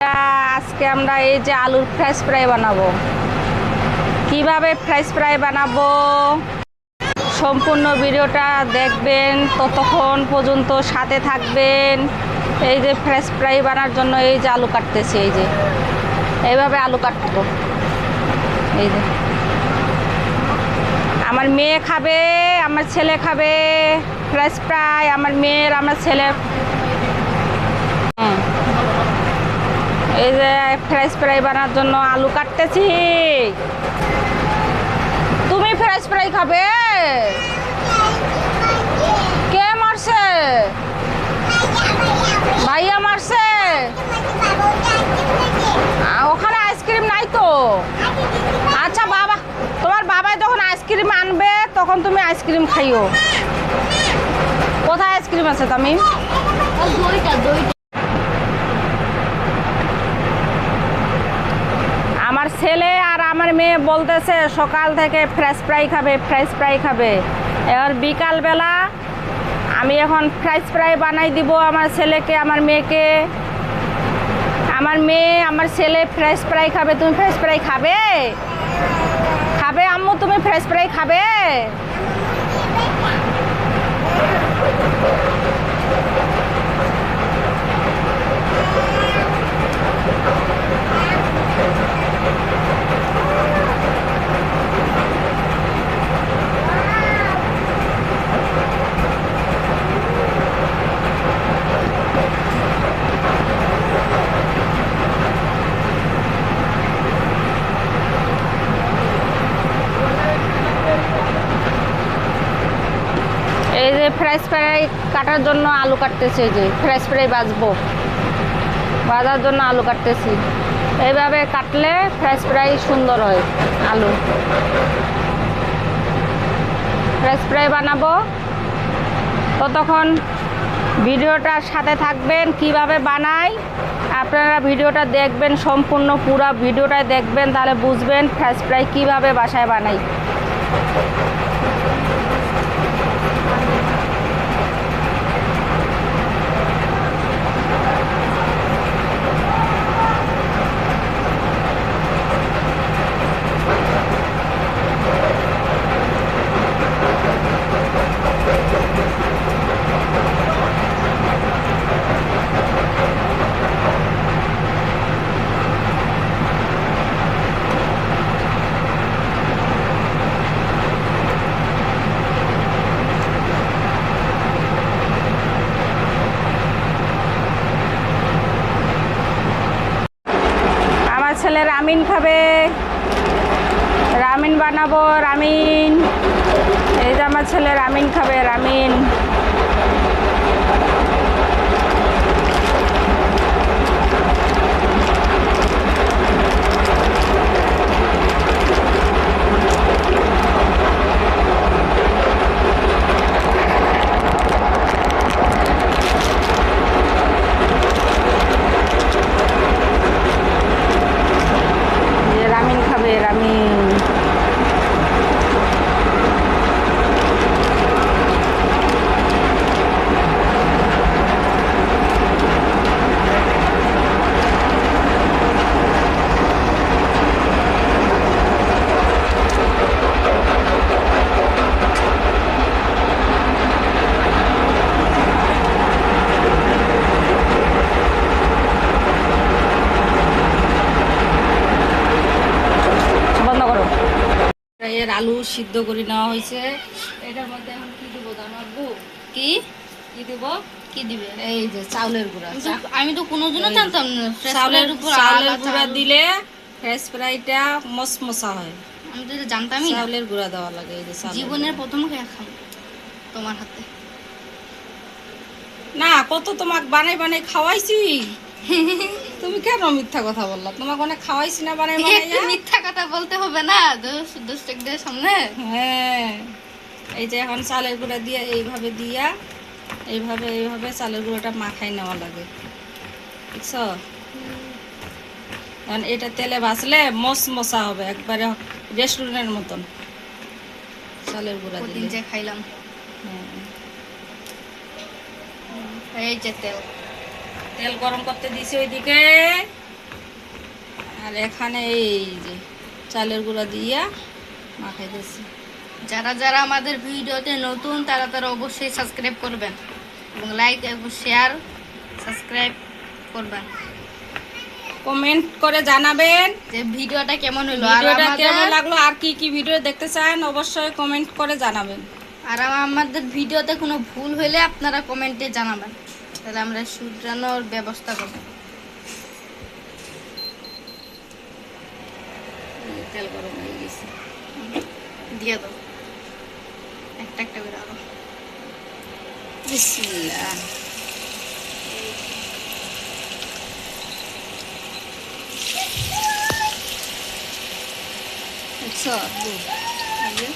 আজকে আমরা এই যে আলুর ফ্রেঞ্চ ফ্রাই বানাবো। কিভাবে ফ্রেঞ্চ ফ্রাই বানাবো সম্পূর্ণ ভিডিওটা দেখবেন, ততক্ষণ পর্যন্ত সাথে থাকবেন। এই যে ফ্রেঞ্চ ফ্রাই বানার জন্য এই যে আলু কাটতেছি, এই যে এইভাবে আলু কাটবো। এই যে আমার মেয়ে খাবে, আমার ছেলে খাবে ফ্রেঞ্চ ফ্রাই, আমার মেয়ের আমার ছেলের। এই যে ফ্রেঞ্চ ফ্রাই বানার জন্য আলু কাটতেছি। তুমি ফ্রেঞ্চ ফ্রাই খাবে? কে মারছে? ভাইয়া মারছে? ওখানে আইসক্রিম নাই তো। আচ্ছা বাবা, তোমার বাবা যখন আইসক্রিম আনবে তখন তুমি আইসক্রিম খাইও। কোথায় আইসক্রিম আছে তুমি? আমার ছেলে আর আমার মেয়ে বলতেছে সকাল থেকে ফ্রেঞ্চ ফ্রাই খাবে, ফ্রেঞ্চ ফ্রাই খাবে। এবার বিকালবেলা আমি এখন ফ্রেঞ্চ ফ্রাই বানাই দিব আমার ছেলেকে, আমার মেয়েকে। আমার মেয়ে আমার ছেলে ফ্রেঞ্চ ফ্রাই খাবে। তুমি ফ্রেঞ্চ ফ্রাই খাবে? খাবে আম্মু, তুমি ফ্রেঞ্চ ফ্রাই খাবে? এই যে ফ্রেঞ্চ ফ্রাই কাটার জন্য আলু কাটতেছি, এই যে ফ্রেঞ্চ ফ্রাই ভাজার জন্য আলু কাটতেছি। এইভাবে কাটলে ফ্রেঞ্চ ফ্রাই সুন্দর হয়। আলু ফ্রেঞ্চ ফ্রাই বানাবো, ততক্ষণ ভিডিওটার সাথে থাকবেন। কিভাবে বানাই আপনারা ভিডিওটা দেখবেন, সম্পূর্ণ পুরো ভিডিওটাই দেখবেন, তাহলে বুঝবেন ফ্রেঞ্চ ফ্রাই কীভাবে বাসায় বানাই। আমার ছেলে রামিন খাবে, রামিন বানাবো। রামিন, এই যে আমার ছেলে রামিন খাবে, রামিন। রামিন খাবে, রামিন। বন্ধ করো। এর আলু সিদ্ধ করে নেওয়া হয়েছে। এটার মধ্যে এখন কি দিব জানাবো? কি কি দিব? কি দিবে? এই যে চাউলের গুঁড়া। আমি তো কোনোদিনও জানতাম না চাউলের গুঁড়া দিলে ফ্রেঞ্চ ফ্রাইটা মসমসা হয়। আমি তো জানতামই না। চাউলের গুঁড়া দেওয়া লাগে। এই যে জীবনের প্রথম খাই তোমার হাতে। না, কত তোমাকে বানাই বানাই খাওয়াইছি। তুমি কেন মিথ্যা কথা বললা? তোমাকে অনেক খাওয়াইছি না বানাই বানাই। একটু মিথ্যা কথা বলতে হবে না দোস্তদের সামনে। হ্যাঁ, এই যে এখন চালের গুঁড়া দিয়ে এইভাবে দিয়া এইভাবে এইভাবে চালের গুঁড়োটা মাখাই নেওয়া লাগে, বুঝছো? কারণ এটা তেলে ভাজলে মসমসা হবে, একবারে রেস্টুরেন্টের মতন চালের গুঁড়া ওদিন দিলে। যে খাইলাম। হ্যাঁ। এই যে তেল তেল গরম করতে দিছি ওইদিকে। আর এখানে এই যে চালের গুঁড়া দিয়া মাখাইতেছি। যারা যারা আমাদের ভিডিওতে নতুন তারা তারা অবশ্যই সাবস্ক্রাইব করবেন এবং লাইক এবং শেয়ার সাবস্ক্রাইব করবেন। কমেন্ট করে জানাবেন যে ভিডিওটা কেমন হলো, আর ভিডিওটা কেমন আমাদের লাগলো, আর কি কি ভিডিও দেখতে চান অবশ্যই কমেন্ট করে জানাবেন। আর আমাদের ভিডিওতে কোনো ভুল হলে আপনারা কমেন্টে জানাবেন, তাহলে আমরা শুধরানোর ব্যবস্থা করব। তেল গরম হয়ে গেছে, দিয়ে দাও একটা একটা করে আরো। বিসমিল্লাহ। দেখছো আব্বু, এই যে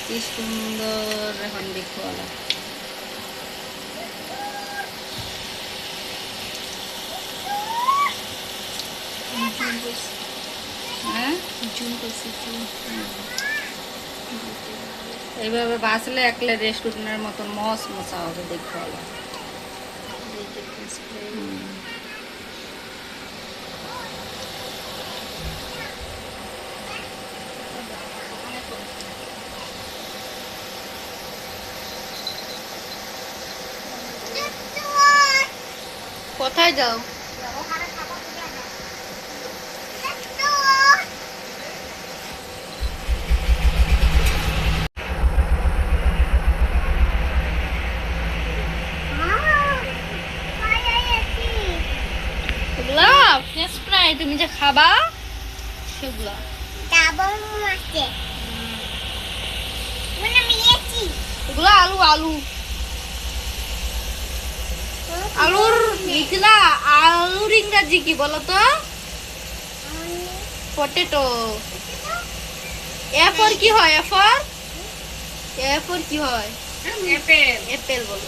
কি সুন্দর এখন দেখোয়ালা। হ্যাঁ, জুম করছি জুম। এইভাবে বাঁচলে একলে রেস্টুরেন্টের মতন মস মশা হবে দেখোয়ালা। কোথায় যাও? এগুলা ফ্রেঞ্চ ফ্রাই তুমি যে খাবা সেগুলা। এগুলা আলু আলু আলুর মিথিলা, আলুর ইংরাজি কি বলো তো? পটেটো। এ ফর কি হয়? এ ফর কি হয়? অ্যাপেল। অ্যাপেল বলো।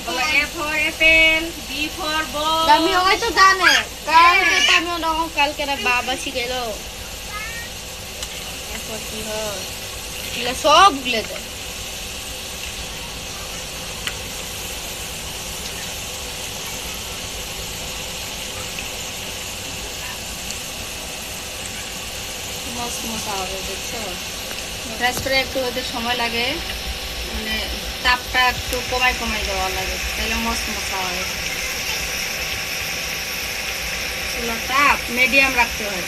বলো A for apple, B for ball. আমি হয়তো জানে, কালকে তো আমি কালকে না বাবা শিখাইলো এ ফর কি হয়, এগুলা সব ভুলে যায়। মস মশা হবে দেখছো। ফ্রেশ করে একটু ওদের সময় লাগে, মানে তাপটা একটু কমাই কমাই দেওয়া লাগে, তাহলে মস মশা হবে। চুলার তাপ মিডিয়াম রাখতে হয়।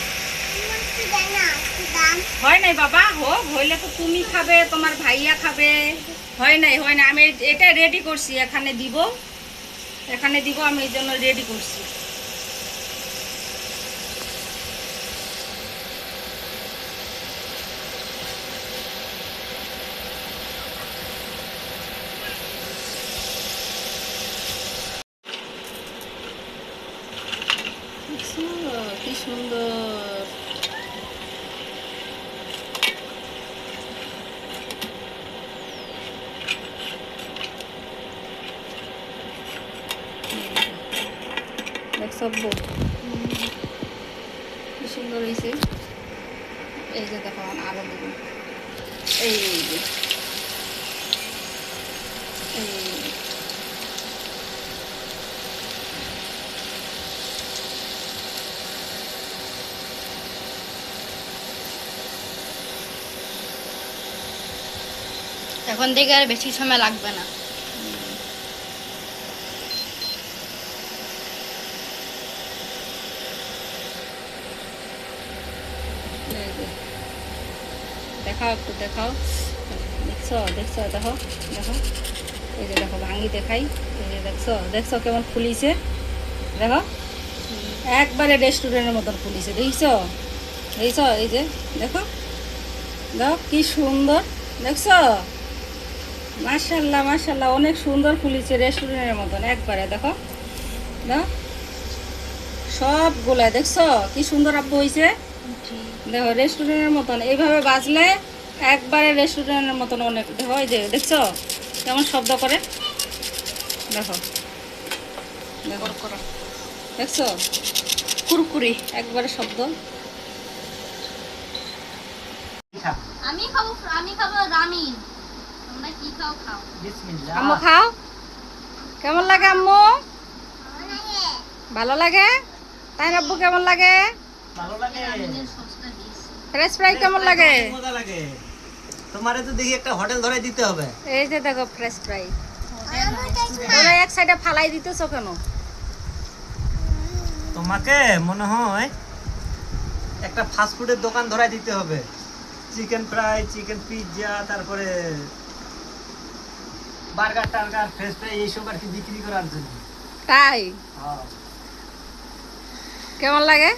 হয় নাই বাবা, হোক, হইলে তো তুমি খাবে, তোমার ভাইয়া খাবে। হয় নাই, হয় না, আমি এটা রেডি করছি, এখানে দিব, এখানে দিব, আমি এই জন্য রেডি করছি। কি সুন্দর। দেখছো আব্বু? কি সুন্দর হয়েছে। এই যে দেখো আরো দেব, এই যে এই এখন থেকে আর বেশি সময় লাগবে না। এই যে দেখাও, একটু দেখাও। দেখছো দেখছো, দেখো দেখো, এই যে দেখো ভাঙি দেখাই। এই যে দেখছো, দেখছো কেমন ফুলিছে, দেখো একবারে রেস্টুরেন্টের মতন ফুলিছে। দেখছো দেখছো, এই যে দেখো, দেখো কি সুন্দর, দেখছো? মাশাল্লাহ মাশাল্লাহ, অনেক সুন্দর ফুলিছে রেস্টুরেন্টের মতন একবারে। দেখো দেখো সবগুলা, দেখছো কি সুন্দর আব্বু হয়েছে। দেখো রেস্টুরেন্টের মতন এইভাবে বাজলে একবারে রেস্টুরেন্টের মতন অনেক। দেখো এই যে দেখছো কেমন শব্দ করে, দেখো দেখো, দেখছো কুরকুরি। একবারে শব্দ। আমি খাবো রামিন। তোমরা কি খাও খাও। আম্মু খাও, কেমন লাগে আম্মু? ভালো লাগে? তাই আব্বু কেমন লাগে? ভালো লাগে রামিনের সসটা দিস ফ্রেশ ফ্রাই কেমন লাগে? মজা লাগে। তোমারে তো দেখি একটা হোটেল ধরে দিতে হবে। এই যে দেখো ফ্রেশ ফ্রাই। তোমরা এক সাইডে ফালাই দিতেছো কেন? তোমাকে মনে হয় একটা ফাস্ট ফুডের দোকান ধরে দিতে হবে। চিকেন ফ্রাই, চিকেন পিৎজা, তারপরে বার্গার টার্গার, ফ্রেশ ফ্রাই এইসব আর কি বিক্রি করার জন্য। তাই হ্যাঁ। কেমন লাগে?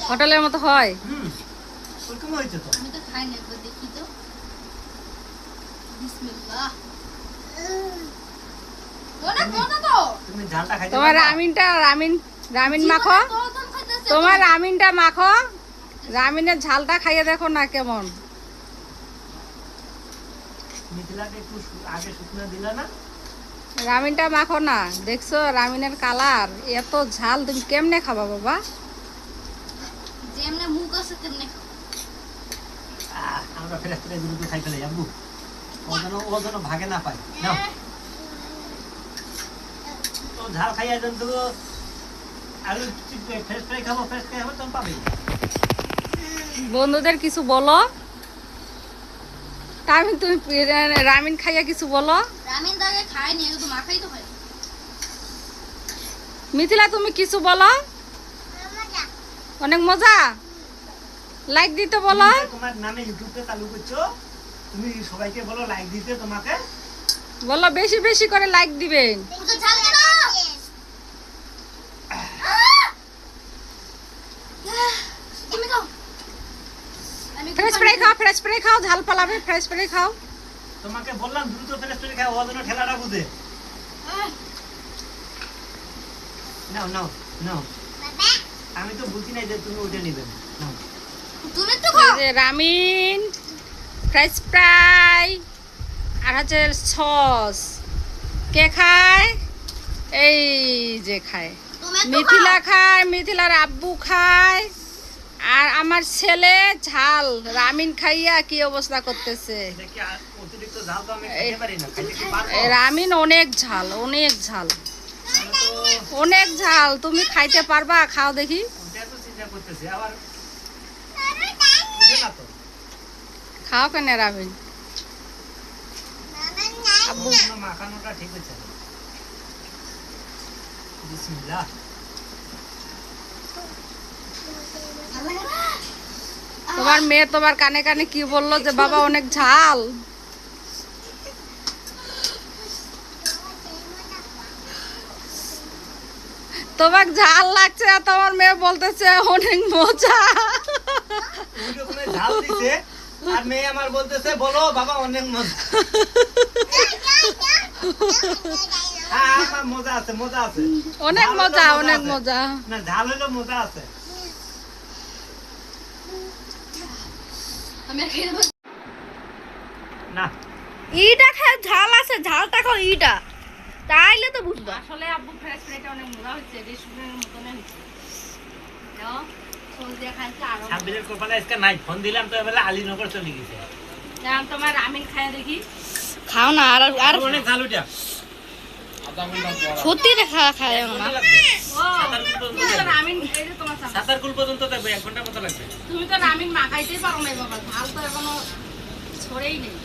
হোটেলের মতো হয়? ওরকম হয়েছে তো। আমি তো খাই না, একবার দেখি তো। বিসমিল্লাহ। ওটা কোথা তো? তুমি ঝালটা খাইতে তোমার পারবা? রামিন মাখো। তোর খাইতেছে। তোমার রামিনটা মাখো, রামিনের ঝালটা খাইয়ে দেখো না কেমন। মিথিলাকে একটু আগে শুকনো দিলা না? রামিনটা মাখো না, দেখছো রামিনের কালার এত ঝাল, তুমি কেমনে খাবা বাবা? যেমনে মুখ আছে তেমনে খাও। আমরা ফ্রেশ ফ্রাই দ্রুত খাই ফেলাই আব্বু। ও যেন ভাগে না পায়। নাও। তো ঝাল খাইয়া দেন তো আর ফ্রেশ ফ্রাই খাবো, ফ্রেশ ফ্রাই হবে তখন পাবে। বন্ধুদের কিছু বলো। তুমি রামিন খাইয়া কিছু বলো। রামিন দাগে খাই নি, একটু মাখাই তো হয়। মিথিলা তুমি কিছু বলো। অনেক মজা, লাইক দিতে বলো। তুমি যে তোমার নামে ইউটিউবে চালু করছো, তুমি সবাইকে বলো লাইক দিতে তোমাকে। বলো বেশি বেশি করে লাইক দিবেন। তো ঝাল কেন? তুমি খাও। আমি ফ্রেশ ফ্রাই খাও, ফ্রেশ ফ্রাই খাও, ঝাল পালাবে, ফ্রেশ ফ্রাই খাও। তোমাকে বললাম দ্রুত ফ্রেশ ফ্রাই খাও, ও যেন ঠেলাটা বুঝে। নাও নাও নাও। আমি তো বলছি না যে তুমি ওটা নেবে। নাও। তুমি তো এই খাও। যে রামিন, ফ্রেশ ফ্রাই আর হচ্ছে সস। কে খায়? এই যে খায় তুমি তো মিথিলা খায়, মিথিলার আব্বু খায়, আর আমার ছেলে ঝাল রামিন খাইয়া কি অবস্থা করতেছে। এটা কি অতিরিক্ত ঝাল তো আমি খেতে পারি না, খাইতে কি পারবো? এই রামিন অনেক ঝাল, অনেক ঝাল, আমি তো অনেক ঝাল। তুমি খাইতে পারবা? খাও দেখি। ওটা তো চিন্তা করতেছি আবার বুঝে না তো। খাও কেন রামিন? আব্বু কোনো মাখানোটা ঠিক হচ্ছে না। বিসমিল্লাহ। তোমার মেয়ে তোমার কানে কানে কি বললো যে বাবা অনেক ঝাল? তোমার ঝাল লাগছে আর তোমার মেয়ে বলতেছে অনেক মজা। উল্টো করে ঝাল দিছে আর মেয়ে আমার বলতেছে বলো বাবা অনেক মজা। হ্যাঁ আমার মজা আছে, মজা আছে। অনেক ঝাল হলেও মজা, অনেক আছে। মজা। না ঝাল হলেও মজা আছে। আমি আর খেয়ে দেবো। না ইটা খায় ঝাল আছে, ঝালটা খাও ইটা, তাইলে তো বুঝবা। আসলে আব্বু ফ্রেশ ফ্রাইটা অনেক মজা হচ্ছে, রেস্টুরেন্টের মতনই হচ্ছে। দাও সস দিয়ে খাইছে আরো। সাব্বিরের কপালে আজকে নাই, ফোন দিলাম তো এবেলা আলীনগর চলে গেছে। এখন তোমার রামিন খাইয়া দেখি। খাও না, আর আর অনেক ঝাল ওটা। সত্যি দেখা খায় না। কত লাগবে? ও সাতার কুল পর্যন্ত তুমি তো লাগবে। রামিন, এই যে তোমার চাচা। সাতার কুল পর্যন্ত থাকবে, 1 ঘন্টার মতো লাগবে। তুমি তো রামিন মাখাইতেই পারো না বাবা, ঝাল তো এখনো ছড়েই নেই।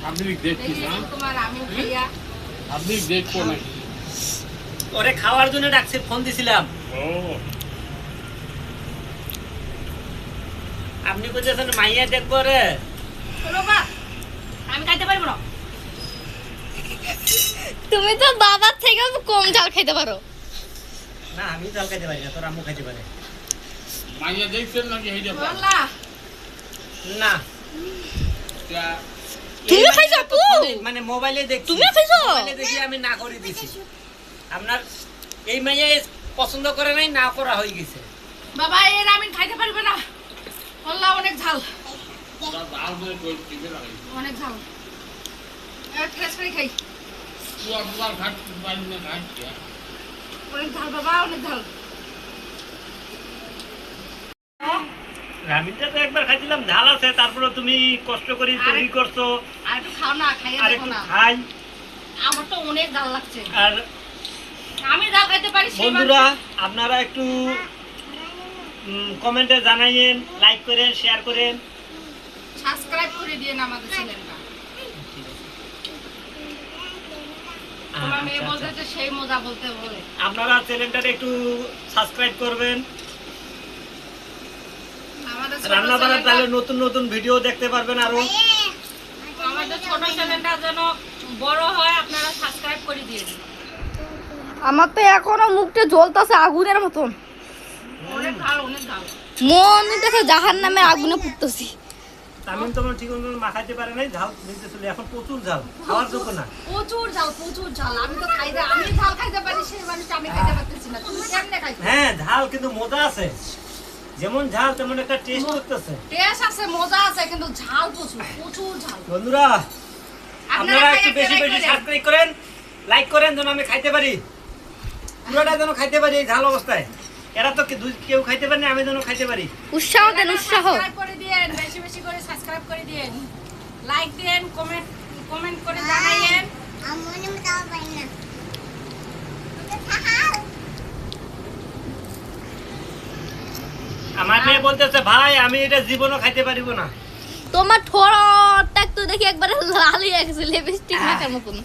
আপনি দেখছি দেখি না তোমার রামিন খাইয়া। আপনি দেখবো নাকি ওরে খাওয়ার জন্য ডাকছি, ফোন দিছিলাম। ও আপনি কইতেছেন মাইয়া দেখবো রে। শোনো বা, আমি খাইতে পারবো না। তুমি তো বাবার থেকে কম ঝাল খেতে পারো। না আমি ঝাল খাইতে পারি না, তোর আম্মু খাইতে পারে। মাইয়া দেখছেন নাকি এই ব্যাপার বললা না তুমি এই খাইছো মাইয়া তো আপু? ফোনে, মানে মোবাইলে দেখছি। তুমিও খাইছো? মোবাইলে দেখি আমি না করে দিছি। আপনার এই মাইয়া পছন্দ করে নাই, না করা হয়ে গেছে। বাবা এই রামিন খাইতে পারবে না, বললা অনেক ঝাল, ডাল করে কই দিবে না অনেক ঝাল। ফ্রেশ ফ্রাই খাই, পুয়া পুয়া খাচ্ছি পারি না খাচ্ছি অনেক ঝাল বাবা, অনেক ঝাল। রামিনটা তো একবার খাইছিলাম, ঝাল আছে, তারপরে তুমি কষ্ট করে তৈরি করছো। আর একটু খাও না, খাইয়ে আর দেখো একটু না। খাই। আমার তো অনেক ঝাল লাগছে। আর আমি ঝাল খাইতে পারি, বন্ধুরা আপনারা একটু কমেন্টে জানাইয়েন, লাইক করেন, শেয়ার করেন, সাবস্ক্রাইব করে দিয়েন আমাদের চ্যানেলটা। তোমার মেয়ে বলতে যে সেই মজা বলতে বলে। আপনারা চ্যানেলটাকে একটু সাবস্ক্রাইব করবেন, আমাদের ছোট রান্না বান্নার চ্যানেলটা- তাহলে নতুন নতুন ভিডিও দেখতে পারবেন আরো। আমাদের ছোট চ্যানেলটা যেন বড় হয়, আপনারা সাবস্ক্রাইব করে দিন। আমার তো এখনো মুখটা জ্বলতেছে আগুনের মতন, অনেক ভালো, অনেক ভালো। মন নিতেছে জাহান নামে আগুনে পুড়তেছি। তামিম তো ঠিক মতো মাখাইতে পারে নাই, ঝাল নিতে চলে এখন প্রচুর ঝাল, খাওয়ার যোগ্য না। প্রচুর ঝাল, প্রচুর ঝাল। আমি তো খাইতে, আমি ঝাল খাইতে পারি, সেই মানুষ আমি খাইতে পারতেছি না। তুমি কেমনে খাইছো? হ্যাঁ ঝাল কিন্তু মজা আছে, যেমন ঝাল তেমন একটা টেস্ট করতেছে। টেস্ট আছে, মজা আছে, কিন্তু ঝাল প্রচুর, প্রচুর ঝাল। বন্ধুরা আপনারা একটু খাইয়ে বেশি try বেশি করেন। সাবস্ক্রাইব করেন, লাইক করেন, যেন আমি খাইতে পারি, পুরোটা যেন খাইতে পারি এই ঝাল অবস্থায়। এরা তো কেউ খাইতে পারে না, আমি যেন খাইতে পারি। উৎসাহ দেন, উৎসাহ। সাবস্ক্রাইব করে দিয়েন, বেশি বেশি করে সাবস্ক্রাইব করে দিয়েন, লাইক দেন, কমেন্ট করে জানাইয়েন। আমার মেয়ে বলতেছে ভাই আমি এটা জীবনও খাইতে পারিব না। তোমার ঠোঁটটা একটু দেখি একবারে লাল হয়ে গেছে, লিপস্টিক মাখার মতন।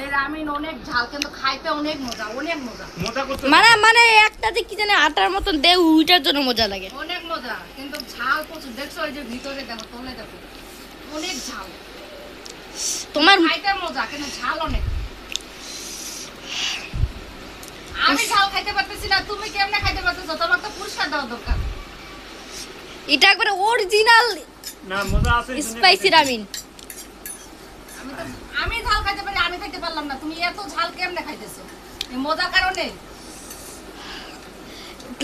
এই রামিন অনেক ঝাল, কিন্তু খাইতে অনেক মজা, অনেক মজা, মজা করতে মানে একটা যে কি জানে আটার মতন দে, উইটার জন্য মজা লাগে। অনেক মজা, কিন্তু ঝাল প্রচুর। দেখছো ওই যে ভিতরে দেখো, তোলে দেখো, অনেক ঝাল। তোমার খাইতে মজা, কিন্তু ঝাল অনেক। আমি ঝাল খাইতে পারতেছি না, তুমি কেমনে খাইতে পারতেছো? তোমার তো পুরস্কার দেওয়া দরকার। এটা একবারে অরিজিনাল না মজা আছে স্পাইসি রামিন। আমি ঝাল খাইতে পারি, আমি খাইতে পারলাম না, তুমি এত ঝাল কেমনে খাইতেছো? এই মজা কারণে।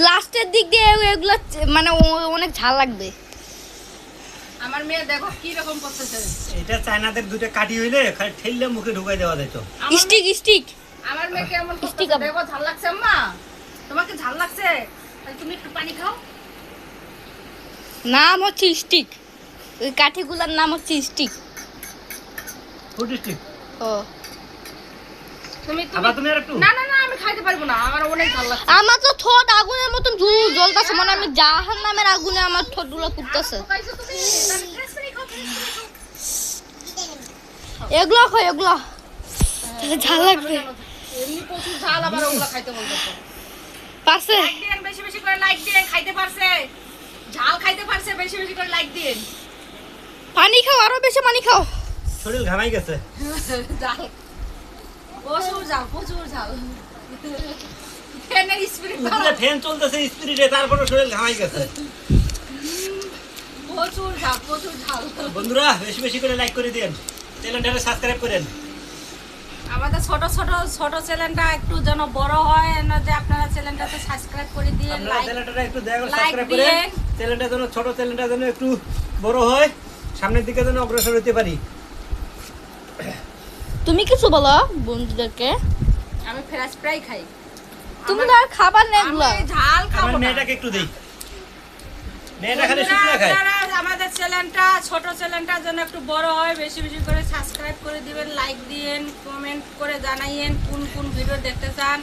লাস্টের দিক দিয়ে এগুলো মানে অনেক ঝাল লাগবে। আমার মেয়ে দেখো কি রকম করতেছে। এটা চায়নাদের দুটো কাটি হইলে খালি ঠেললে মুখে ঢুকাই দেওয়া যেত। আমার স্টিক স্টিক আমার মেয়ে কেমন Stick করতেছে up. দেখো। ঝাল লাগছে আম্মা? তোমাকে ঝাল লাগছে? তাহলে তুমি একটু পানি খাও। নাম হচ্ছে স্টিক, ওই কাঠিগুলোর নাম হচ্ছে স্টিক। Food stick. ও তুমি আবার তুমি আর একটু না না না, আমি খাইতে পারবো না, আমার অনেক ঝাল লাগছে। আমার তো ঠোঁট আগুনের মতন জ্বলতেছে, মানে আমি জাহান নামের আগুনে আমার ঠোঁট গুলো পুড়তেছে। খাইছো তুমি? তাহলে ফ্রেশ পানি খাও, ফ্রেশ পানি খাও। এগুলো খাই, এগুলো ঝাল লাগবে। এমনি প্রচুর ঝাল, আবার ওগুলো খাইতে বলতেছে। পারছে? লাইক দিন, বেশি বেশি করে লাইক দিন। খাইতে পারছে, ঝাল খাইতে পারছে, বেশি বেশি করে লাইক দিন। পানি খাও, আরো বেশি পানি খাও। শরীর ঘামাই গেছে। ঝাল প্রচুর ঝাল, প্রচুর ঝাল। ফ্যানের স্পিরিট উপরে ফ্যান চলতেছে স্পিরিটে, তারপরে শরীর ঘামাই গেছে। প্রচুর ঝাল, প্রচুর ঝাল। বন্ধুরা বেশি বেশি করে লাইক করে দিন, চ্যানেলটাকে সাবস্ক্রাইব করেন। আমাদের ছোট ছোট ছোট চ্যানেলটা একটু যেন বড় হয়, না যে আপনারা চ্যানেলটাতে সাবস্ক্রাইব করে দিয়ে আপনারা লাইক চ্যানেলটা একটু দেখো, like সাবস্ক্রাইব করেন। দিয়েন। চ্যানেলটা যেন ছোট চ্যানেলটা যেন একটু বড় হয়, সামনের দিকে যেন অগ্রসর হতে পারি। তুমি কিছু বলো বন্ধুদেরকে। আমি ফ্রেশ ফ্রাই খাই। তুমি তো আর খাবার নেই এগুলো। আমি ঝাল খাবো আমার না। মেয়েটাকে একটু দেই, মেয়েটা খালি শুকনো খায়। আপনারা আমাদের চ্যানেলটা, ছোট চ্যানেলটা যেন একটু বড় হয়, বেশি বেশি করে সাবস্ক্রাইব করে দিবেন, লাইক দিয়েন, কমেন্ট করে জানাইয়েন কোন কোন ভিডিও দেখতে চান,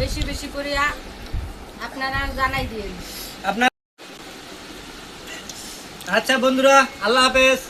বেশি বেশি করে আপনারা জানাই দিন। আপনার আচ্ছা বন্ধুরা, আল্লাহ হাফেজ।